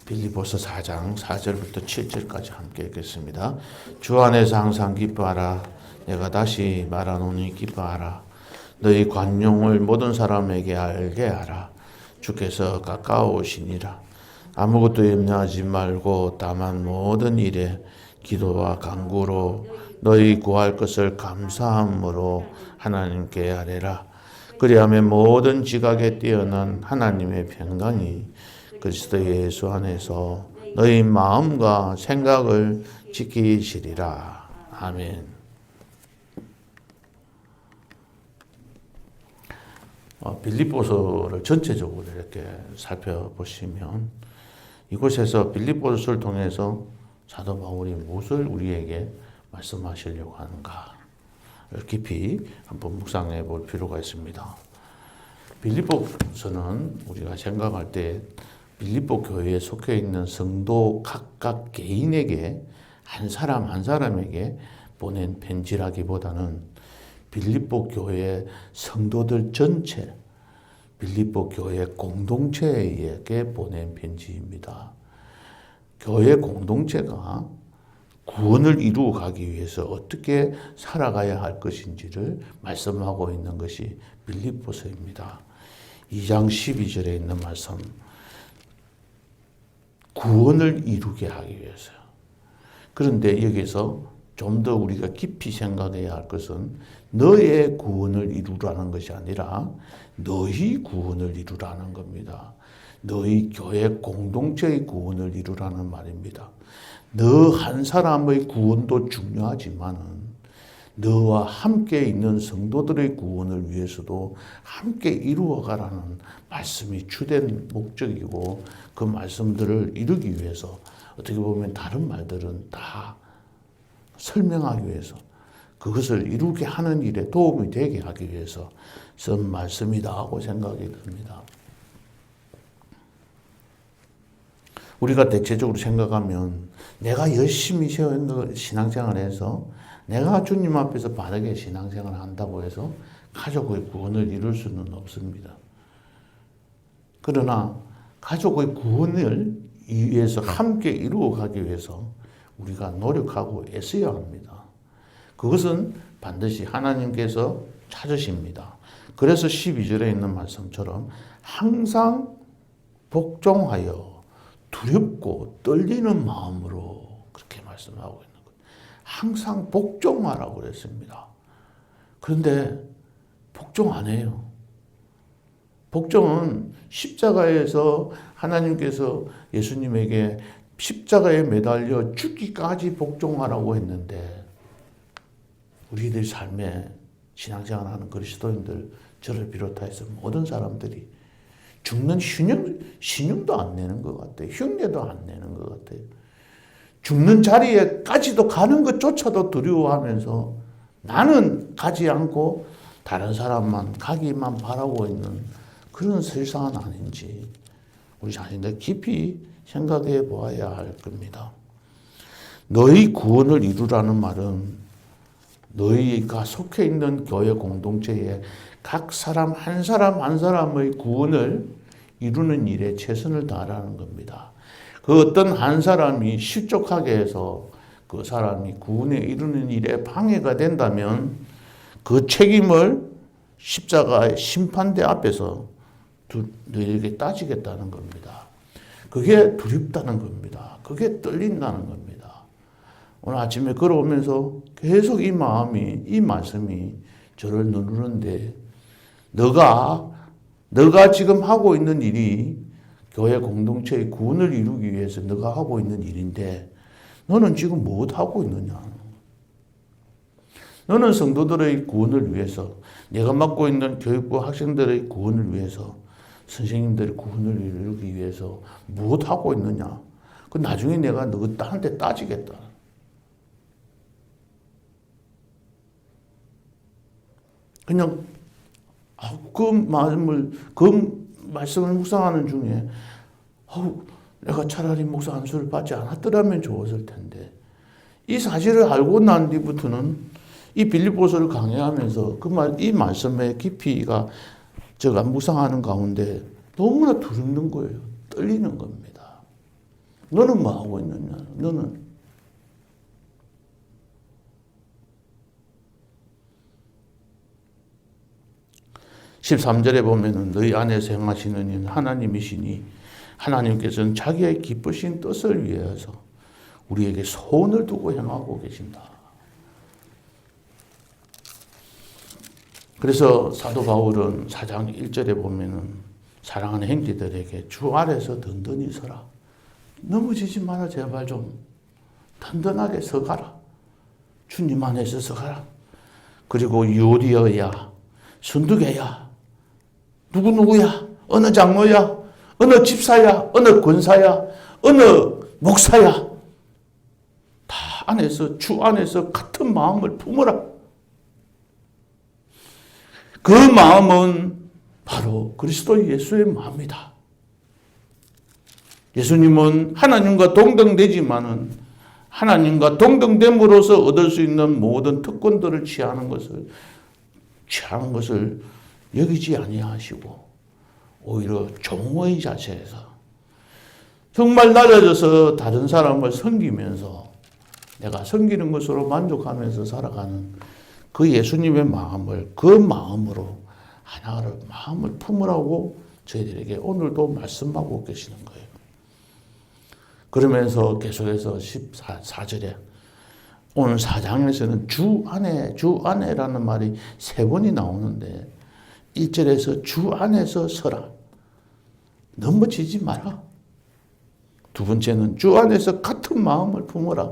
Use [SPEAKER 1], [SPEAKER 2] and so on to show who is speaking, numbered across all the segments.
[SPEAKER 1] 빌립보서 4장 4절부터 7절까지 함께 읽겠습니다. 주 안에서 항상 기뻐하라. 내가 다시 말하노니 기뻐하라. 너희 관용을 모든 사람에게 알게 하라. 주께서 가까워 오시니라. 아무것도 염려하지 말고 다만 모든 일에 기도와 간구로 너희 구할 것을 감사함으로 하나님께 아뢰라. 그리하면 모든 지각에 뛰어난 하나님의 평강이 그리스도 예수 안에서 너희 마음과 생각을 지키시리라. 아멘. 빌립보서를 전체적으로 이렇게 살펴보시면 이곳에서 빌립보서를 통해서 사도 바울이 무엇을 우리에게 말씀하시려고 하는가를 깊이 한번 묵상해 볼 필요가 있습니다. 빌립보서는 우리가 생각할 때 빌립보 교회에 속해 있는 성도 각각 개인에게 한 사람 한 사람에게 보낸 편지라기보다는 빌립보 교회의 성도들 전체, 빌립보 교회 공동체에게 보낸 편지입니다. 교회 공동체가 구원을 이루어 가기 위해서 어떻게 살아가야 할 것인지를 말씀하고 있는 것이 빌립보서입니다. 2장 12절에 있는 말씀, 구원을 이루게 하기 위해서요. 그런데 여기서 좀 더 우리가 깊이 생각해야 할 것은 너의 구원을 이루라는 것이 아니라 너희 구원을 이루라는 겁니다. 너희 교회 공동체의 구원을 이루라는 말입니다. 너 한 사람의 구원도 중요하지만 너와 함께 있는 성도들의 구원을 위해서도 함께 이루어가라는 말씀이 주된 목적이고 그 말씀들을 이루기 위해서 어떻게 보면 다른 말들은 다 설명하기 위해서 그것을 이루게 하는 일에 도움이 되게 하기 위해서 쓴 말씀이다 하고 생각이 듭니다. 우리가 대체적으로 생각하면 내가 열심히 신앙생활을 해서 내가 주님 앞에서 바르게 신앙생활을 한다고 해서 가족의 구원을 이룰 수는 없습니다. 그러나 가족의 구원을 위해서 함께 이루어가기 위해서 우리가 노력하고 애써야 합니다. 그것은 반드시 하나님께서 찾으십니다. 그래서 12절에 있는 말씀처럼 항상 복종하여 두렵고 떨리는 마음으로 그렇게 말씀하고 있는 거예요. 항상 복종하라고 그랬습니다. 그런데 복종 안 해요. 복종은 십자가에서 하나님께서 예수님에게 십자가에 매달려 죽기까지 복종하라고 했는데 우리들 삶에 신앙생활하는 그리스도인들, 저를 비롯해서 모든 사람들이 죽는 신용도 안 내는 것 같아요. 흉내도 안 내는 것 같아요. 죽는 자리에까지도 가는 것조차도 두려워하면서 나는 가지 않고 다른 사람만 가기만 바라고 있는 그런 세상은 아닌지 우리 자신들 깊이 생각해 보아야 할 겁니다. 너희 구원을 이루라는 말은 너희가 속해 있는 교회 공동체에 각 사람 한 사람의 구원을 이루는 일에 최선을 다하라는 겁니다. 그 어떤 한 사람이 실족하게 해서 그 사람이 구원에 이루는 일에 방해가 된다면 그 책임을 십자가의 심판대 앞에서 너희에게 따지겠다는 겁니다. 그게 두렵다는 겁니다. 그게 떨린다는 겁니다. 오늘 아침에 걸어오면서 계속 이 말씀이 저를 누르는데 너가 지금 하고 있는 일이 교회 공동체의 구원을 이루기 위해서 너가 하고 있는 일인데 너는 지금 무엇 하고 있느냐? 너는 성도들의 구원을 위해서 내가 맡고 있는 교육부 학생들의 구원을 위해서 선생님들의 구원을 이루기 위해서 무엇 하고 있느냐? 그 나중에 내가 너한테 따지겠다. 그냥 그 말씀을 묵상하는 중에 내가 차라리 목사 안수를 받지 않았더라면 좋았을 텐데 이 사실을 알고 난 뒤부터는 이 빌립보서를 강해하면서 이 말씀의 깊이가 제가 묵상하는 가운데 너무나 두렵는 거예요. 떨리는 겁니다. 너는 뭐 하고 있느냐? 너는. 13절에 보면은 너희 안에서 행하시는 이는 하나님이시니 하나님께서는 자기의 기쁘신 뜻을 위해서 우리에게 소원을 두고 행하고 계신다. 그래서 사도 바울은 4장 1절에 보면은 사랑하는 형제들에게 주 아래서 든든히 서라. 넘어지지 마라. 제발 좀 든든하게 서가라. 주님 안에서 서가라. 그리고 유디어야, 순두개야, 누구야, 어느 장로야, 어느 집사야, 어느 권사야, 어느 목사야, 다 안에서, 주 안에서 같은 마음을 품어라. 그 마음은 바로 그리스도 예수의 마음이다. 예수님은 하나님과 동등되지만은 하나님과 동등됨으로써 얻을 수 있는 모든 특권들을 취하는 것을 여기지 아니하시고 오히려 종의 자체에서 정말 낮아져서 다른 사람을 섬기면서 내가 섬기는 것으로 만족하면서 살아가는 그 예수님의 마음을 그 마음으로 하나를 마음을 품으라고 저희들에게 오늘도 말씀하고 계시는 거예요. 그러면서 계속해서 14절에 오늘 4장에서는 주 안에라는 말이 3번이 나오는데 1절에서 주 안에서 서라. 넘어지지 마라. 두 번째는 주 안에서 같은 마음을 품어라.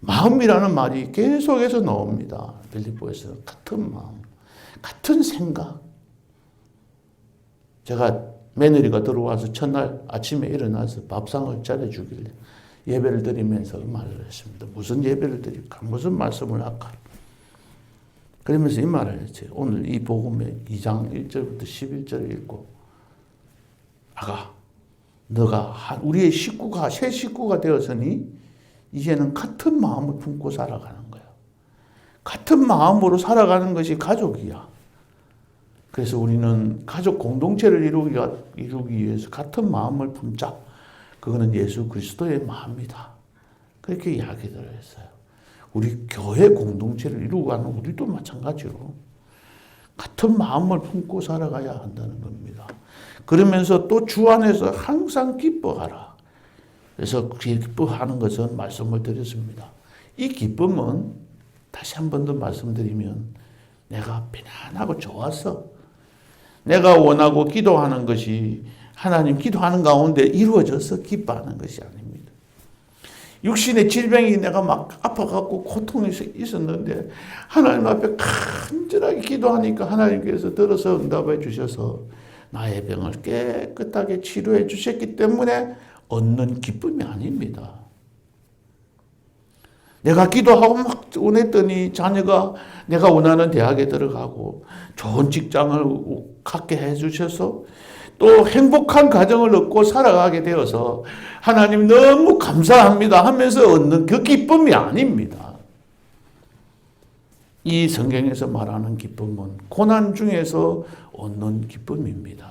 [SPEAKER 1] 마음이라는 말이 계속해서 나옵니다. 빌립보에서 같은 마음, 같은 생각. 제가 며느리가 들어와서 첫날 아침에 일어나서 밥상을 차려주길래 예배를 드리면서 말을 했습니다. 무슨 예배를 드릴까? 무슨 말씀을 할까? 그러면서 이 말을 했죠. 오늘 이 복음의 2장 1절부터 11절을 읽고 아가 너가 우리의 식구가 새 식구가 되었으니 이제는 같은 마음을 품고 살아가는 거야. 같은 마음으로 살아가는 것이 가족이야. 그래서 우리는 가족 공동체를 이루기 위해서 같은 마음을 품자. 그거는 예수 그리스도의 마음이다. 그렇게 이야기를 했어요. 우리 교회 공동체를 이루고 가는 우리도 마찬가지로 같은 마음을 품고 살아가야 한다는 겁니다. 그러면서 또 주 안에서 항상 기뻐하라. 그래서 기뻐하는 것은 말씀을 드렸습니다. 이 기쁨은 다시 한 번 더 말씀드리면 내가 편안하고 좋았어. 내가 원하고 기도하는 것이 하나님 기도하는 가운데 이루어져서 기뻐하는 것이 아닙니다. 육신의 질병이 내가 막 아파갖고 고통이 있었는데 하나님 앞에 간절하게 기도하니까 하나님께서 들어서 응답해 주셔서 나의 병을 깨끗하게 치료해 주셨기 때문에 얻는 기쁨이 아닙니다. 내가 기도하고 막 원했더니 자녀가 내가 원하는 대학에 들어가고 좋은 직장을 갖게 해주셔서 또 행복한 가정을 얻고 살아가게 되어서 하나님 너무 감사합니다 하면서 얻는 그 기쁨이 아닙니다. 이 성경에서 말하는 기쁨은 고난 중에서 얻는 기쁨입니다.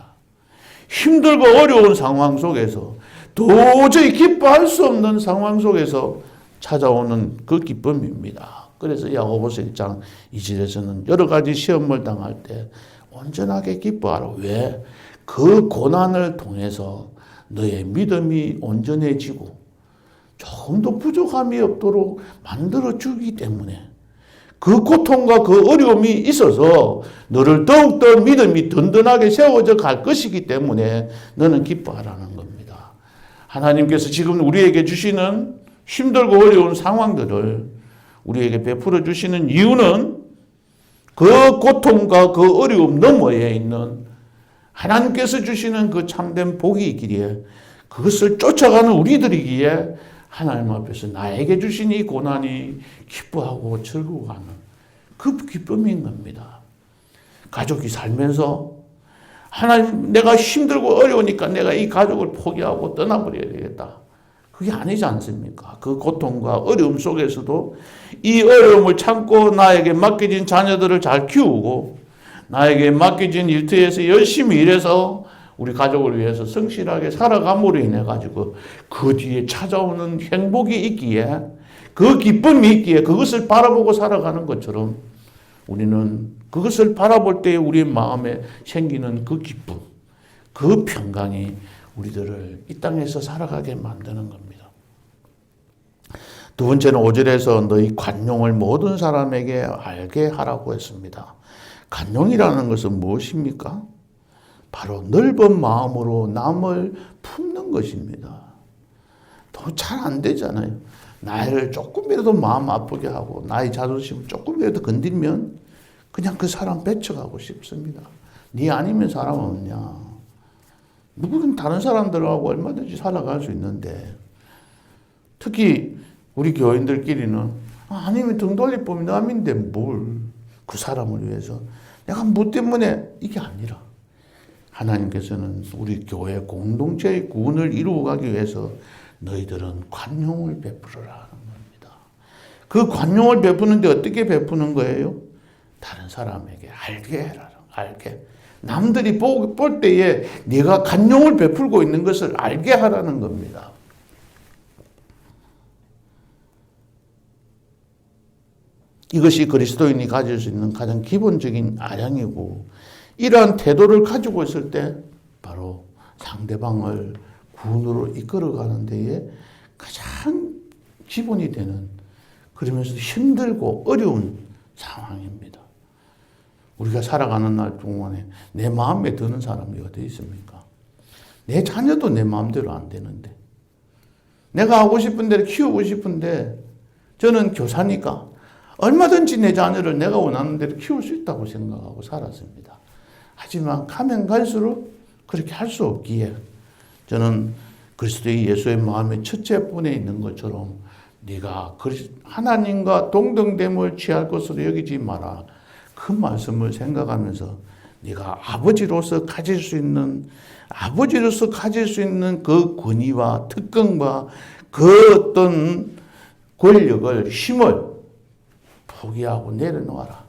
[SPEAKER 1] 힘들고 어려운 상황 속에서 도저히 기뻐할 수 없는 상황 속에서 찾아오는 그 기쁨입니다. 그래서 야고보서 1장 2절에서는 여러 가지 시험을 당할 때 온전하게 기뻐하라. 왜? 그 고난을 통해서 너의 믿음이 온전해지고 조금도 부족함이 없도록 만들어주기 때문에 그 고통과 그 어려움이 있어서 너를 더욱더 믿음이 든든하게 세워져 갈 것이기 때문에 너는 기뻐하라는 겁니다. 하나님께서 지금 우리에게 주시는 힘들고 어려운 상황들을 우리에게 베풀어 주시는 이유는 그 고통과 그 어려움 너머에 있는 하나님께서 주시는 그 참된 복이 있기에 그것을 쫓아가는 우리들이기에 하나님 앞에서 나에게 주신 이 고난이 기뻐하고 즐거워하는 그 기쁨인 겁니다. 가족이 살면서 하나님 내가 힘들고 어려우니까 내가 이 가족을 포기하고 떠나버려야 되겠다. 그게 아니지 않습니까? 그 고통과 어려움 속에서도 이 어려움을 참고 나에게 맡겨진 자녀들을 잘 키우고 나에게 맡겨진 일터에서 열심히 일해서 우리 가족을 위해서 성실하게 살아감으로 인해 가지고 그 뒤에 찾아오는 행복이 있기에, 그 기쁨이 있기에 그것을 바라보고 살아가는 것처럼 우리는 그것을 바라볼 때 우리의 마음에 생기는 그 기쁨, 그 평강이 우리들을 이 땅에서 살아가게 만드는 겁니다. 두 번째는 5절에서 너희 관용을 모든 사람에게 알게 하라고 했습니다. 관용이라는 것은 무엇입니까? 바로 넓은 마음으로 남을 품는 것입니다. 더 잘 안 되잖아요. 나를 조금이라도 마음 아프게 하고 나의 자존심을 조금이라도 건들면 그냥 그 사람 배척하고 싶습니다. 네 아니면 사람 없냐. 누구든 다른 사람들하고 얼마든지 살아갈 수 있는데, 특히 우리 교인들끼리는 아니면 등 돌릴 법이 남인데 뭘 그 사람을 위해서 내가 뭐 때문에, 이게 아니라 하나님께서는 우리 교회 공동체의 구원을 이루어가기 위해서 너희들은 관용을 베풀어라 하는 겁니다. 그 관용을 베푸는데 어떻게 베푸는 거예요? 다른 사람에게 알게 해라. 알게. 남들이 볼 때에 네가 관용을 베풀고 있는 것을 알게 하라는 겁니다. 이것이 그리스도인이 가질 수 있는 가장 기본적인 아량이고, 이러한 태도를 가지고 있을 때 바로 상대방을 구원으로 이끌어가는 데에 가장 기본이 되는, 그러면서도 힘들고 어려운 상황입니다. 우리가 살아가는 날 동안에 내 마음에 드는 사람이 어디 있습니까? 내 자녀도 내 마음대로 안 되는데, 내가 하고 싶은 대로 키우고 싶은데, 저는 교사니까 얼마든지 내 자녀를 내가 원하는 대로 키울 수 있다고 생각하고 살았습니다. 하지만 가면 갈수록 그렇게 할 수 없기에 저는 그리스도의 예수의 마음의 첫째 분에 있는 것처럼 네가 하나님과 동등됨을 취할 것으로 여기지 마라. 그 말씀을 생각하면서 네가 아버지로서 가질 수 있는 그 권위와 특권과 그 어떤 권력을, 힘을 포기하고 내려놓아라.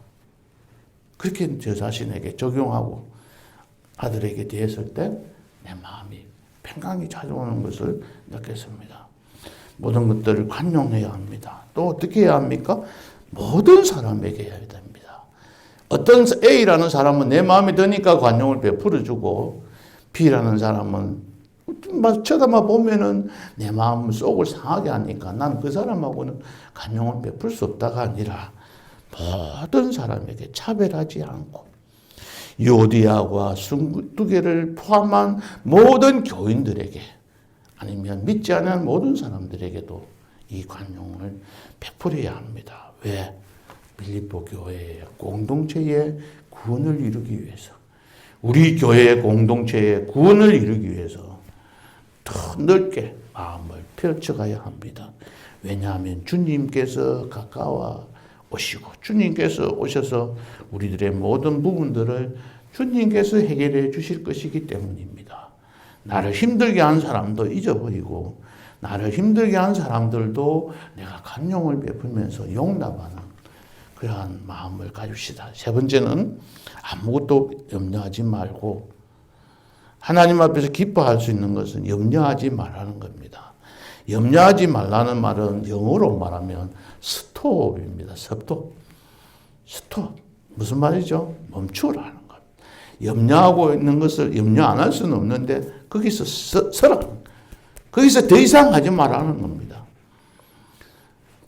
[SPEAKER 1] 그렇게 저 자신에게 적용하고 아들에게 대했을 때 내 마음이 평강이 찾아오는 것을 느꼈습니다. 모든 것들을 관용해야 합니다. 또 어떻게 해야 합니까? 모든 사람에게 해야 됩니다. 어떤 A라는 사람은 내 마음에 드니까 관용을 베풀어주고, B라는 사람은 쳐다만 보면은 내 마음 속을 상하게 하니까 난 그 사람하고는 관용을 베풀 수 없다가 아니라 모든 사람에게 차별하지 않고 유오디아와 순두개를 포함한 모든 교인들에게, 아니면 믿지 않는 모든 사람들에게도 이 관용을 베풀어야 합니다. 왜? 빌립보 교회의 공동체의 구원을 이루기 위해서, 우리 교회의 공동체의 구원을 이루기 위해서 더 넓게 마음을 펼쳐가야 합니다. 왜냐하면 주님께서 가까워 오시고, 주님께서 오셔서 우리들의 모든 부분들을 주님께서 해결해 주실 것이기 때문입니다. 나를 힘들게 한 사람도 잊어버리고, 나를 힘들게 한 사람들도 내가 관용을 베풀면서 용납하는 그러한 마음을 가집시다. 세 번째는 아무것도 염려하지 말고, 하나님 앞에서 기뻐할 수 있는 것은 염려하지 말라는 겁니다. 염려하지 말라는 말은 영어로 말하면 스톱입니다. 스톱. 무슨 말이죠? 멈추라는 것. 염려하고 있는 것을 염려 안 할 수는 없는데 거기서 서라. 거기서 더 이상 하지 말라는 겁니다.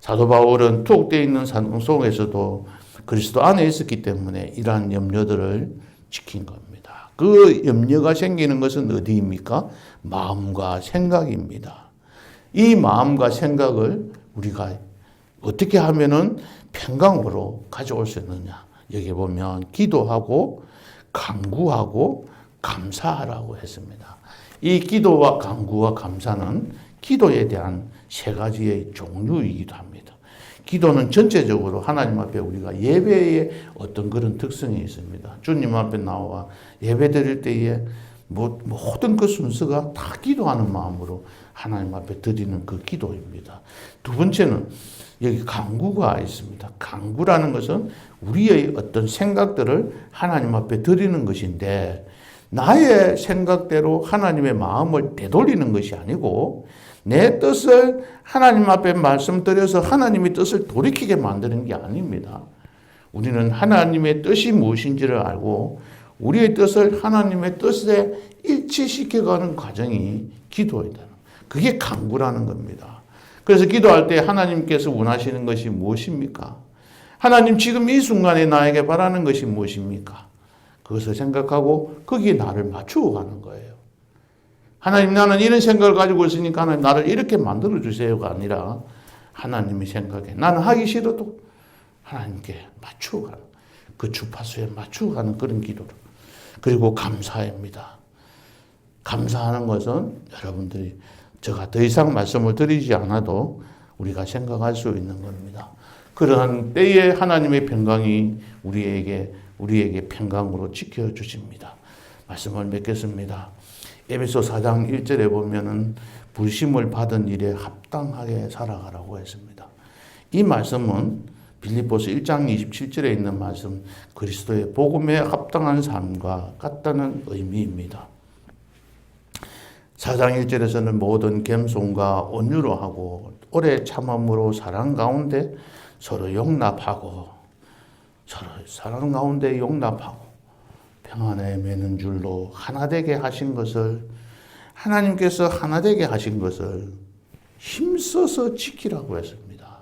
[SPEAKER 1] 사도 바울은 투옥되어 있는 산동 속에서도 그리스도 안에 있었기 때문에 이러한 염려들을 지킨 겁니다. 그 염려가 생기는 것은 어디입니까? 마음과 생각입니다. 이 마음과 생각을 우리가 어떻게 하면은 평강으로 가져올 수 있느냐? 여기 보면 기도하고 간구하고 감사하라고 했습니다. 이 기도와 간구와 감사는 기도에 대한 세 가지의 종류이기도 합니다. 기도는 전체적으로 하나님 앞에 우리가 예배의 어떤 그런 특성이 있습니다. 주님 앞에 나와 예배 드릴 때에 모든 그 순서가 다 기도하는 마음으로 하나님 앞에 드리는 그 기도입니다. 두 번째는 여기 간구가 있습니다. 간구라는 것은 우리의 어떤 생각들을 하나님 앞에 드리는 것인데, 나의 생각대로 하나님의 마음을 되돌리는 것이 아니고 내 뜻을 하나님 앞에 말씀드려서 하나님의 뜻을 돌이키게 만드는 게 아닙니다. 우리는 하나님의 뜻이 무엇인지를 알고 우리의 뜻을 하나님의 뜻에 일치시켜가는 과정이 기도이다. 그게 간구라는 겁니다. 그래서 기도할 때 하나님께서 원하시는 것이 무엇입니까? 하나님 지금 이 순간에 나에게 바라는 것이 무엇입니까? 그것을 생각하고 거기에 나를 맞추어 가는 거예요. 하나님 나는 이런 생각을 가지고 있으니까 하나님 나를 이렇게 만들어 주세요가 아니라 하나님의 생각에 나는 하기 싫어도 하나님께 맞추어 가는 그 주파수에 맞추어 가는 그런 기도를. 그리고 감사입니다. 감사하는 것은 여러분들이 제가 더 이상 말씀을 드리지 않아도 우리가 생각할 수 있는 겁니다. 그러한 때에 하나님의 평강이 우리에게 평강으로 지켜주십니다. 말씀을 맺겠습니다. 에베소 4장 1절에 보면은 부르심을 받은 일에 합당하게 살아가라고 했습니다. 이 말씀은 빌립보서 1장 27절에 있는 말씀 그리스도의 복음에 합당한 삶과 같다는 의미입니다. 4장 1절에서는 모든 겸손과 온유로 하고 오래 참음으로 사랑 가운데 서로 용납하고 평안에 매는 줄로 하나 되게 하신 것을 하나님께서 하나 되게 하신 것을 힘써서 지키라고 했습니다.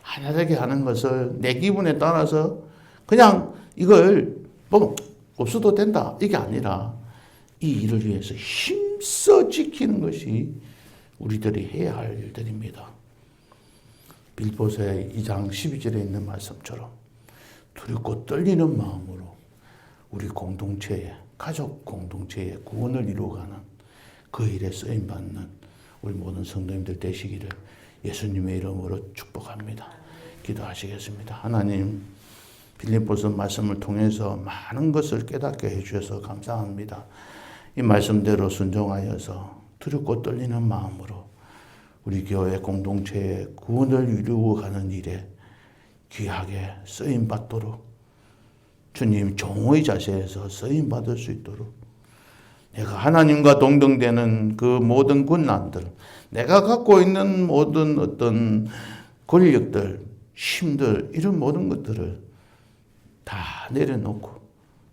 [SPEAKER 1] 하나 되게 하는 것을 내 기분에 따라서 그냥 이걸 뭐 없어도 된다 이게 아니라 이 일을 위해서 힘써 지키는 것이 우리들이 해야 할 일들입니다. 빌립보서 2장 12절에 있는 말씀처럼 두렵고 떨리는 마음으로 우리 공동체에 가족 공동체의 구원을 이루어가는 그 일에 쓰임받는 우리 모든 성도님들 되시기를 예수님의 이름으로 축복합니다. 기도하시겠습니다. 하나님 빌립보서 말씀을 통해서 많은 것을 깨닫게 해주셔서 감사합니다. 이 말씀대로 순종하여서 두렵고 떨리는 마음으로 우리 교회 공동체의 구원을 이루어가는 일에 귀하게 쓰임받도록 주님 종의 자세에서 쓰임받을 수 있도록 내가 하나님과 동등되는 그 모든困난들 내가 갖고 있는 모든 어떤 권력들 힘들 이런 모든 것들을 다 내려놓고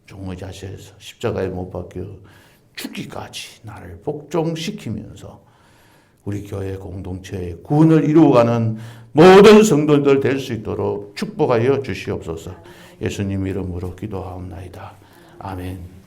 [SPEAKER 1] 종의 자세에서 십자가에 못 박혀 죽기까지 나를 복종시키면서 우리 교회 공동체의 구원을 이루어가는 모든 성도들 될 수 있도록 축복하여 주시옵소서. 예수님 이름으로 기도하옵나이다. 아멘.